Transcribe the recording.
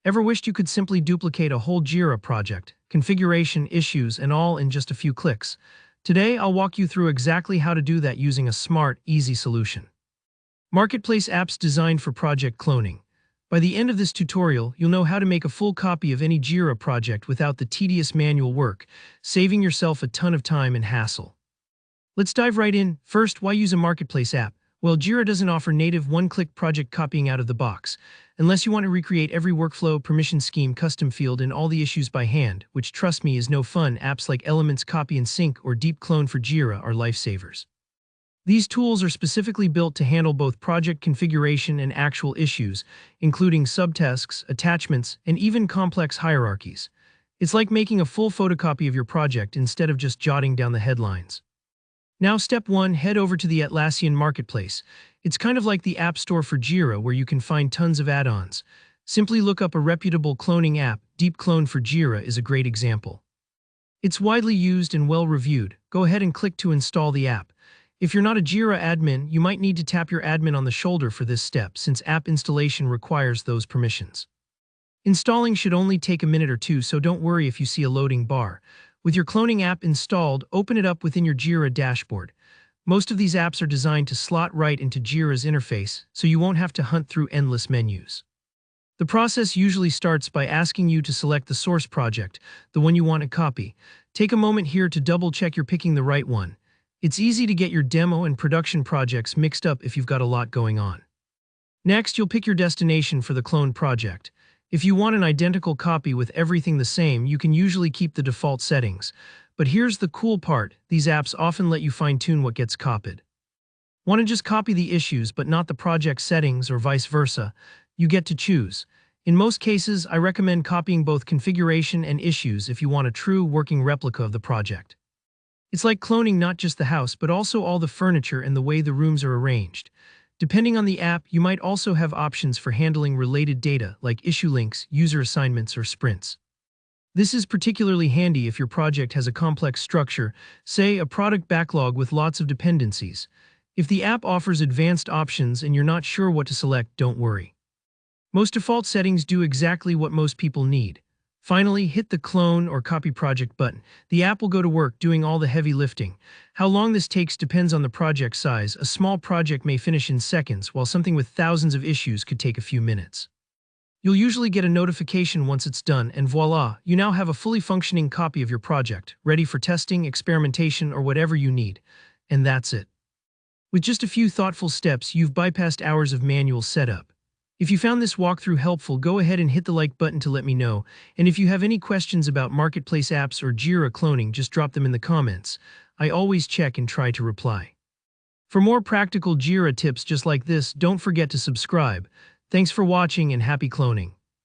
Ever wished you could simply duplicate a whole Jira project, configuration, issues, and all in just a few clicks? Today, I'll walk you through exactly how to do that using a smart, easy solution. Marketplace apps designed for project cloning. By the end of this tutorial, you'll know how to make a full copy of any Jira project without the tedious manual work, saving yourself a ton of time and hassle. Let's dive right in. First, why use a marketplace app? Well, Jira doesn't offer native one-click project copying out of the box, unless you want to recreate every workflow, permission scheme, custom field, and all the issues by hand, which, trust me, is no fun. Apps like Elements Copy and Sync or Deep Clone for Jira are lifesavers. These tools are specifically built to handle both project configuration and actual issues, including subtasks, attachments, and even complex hierarchies. It's like making a full photocopy of your project instead of just jotting down the headlines. Now, step 1, head over to the Atlassian Marketplace. It's kind of like the App Store for Jira, where you can find tons of add-ons. Simply look up a reputable cloning app. Deep Clone for Jira is a great example. It's widely used and well-reviewed. Go ahead and click to install the app. If you're not a Jira admin, you might need to tap your admin on the shoulder for this step, since app installation requires those permissions. Installing should only take a minute or two, so don't worry if you see a loading bar. With your cloning app installed, open it up within your Jira dashboard. Most of these apps are designed to slot right into Jira's interface, so you won't have to hunt through endless menus. The process usually starts by asking you to select the source project, the one you want to copy. Take a moment here to double-check you're picking the right one. It's easy to get your demo and production projects mixed up if you've got a lot going on. Next, you'll pick your destination for the clone project. If you want an identical copy with everything the same, you can usually keep the default settings. But here's the cool part, these apps often let you fine-tune what gets copied. Want to just copy the issues but not the project settings or vice versa? You get to choose. In most cases, I recommend copying both configuration and issues if you want a true working replica of the project. It's like cloning not just the house but also all the furniture and the way the rooms are arranged. Depending on the app, you might also have options for handling related data like issue links, user assignments, or sprints. This is particularly handy if your project has a complex structure, say a product backlog with lots of dependencies. If the app offers advanced options and you're not sure what to select, don't worry. Most default settings do exactly what most people need. Finally, hit the Clone or Copy Project button. The app will go to work doing all the heavy lifting. How long this takes depends on the project size. A small project may finish in seconds, while something with thousands of issues could take a few minutes. You'll usually get a notification once it's done, and voila, you now have a fully functioning copy of your project, ready for testing, experimentation, or whatever you need. And that's it. With just a few thoughtful steps, you've bypassed hours of manual setup. If you found this walkthrough helpful, go ahead and hit the like button to let me know. And if you have any questions about marketplace apps or Jira cloning, just drop them in the comments. I always check and try to reply. For more practical Jira tips just like this, don't forget to subscribe. Thanks for watching and happy cloning.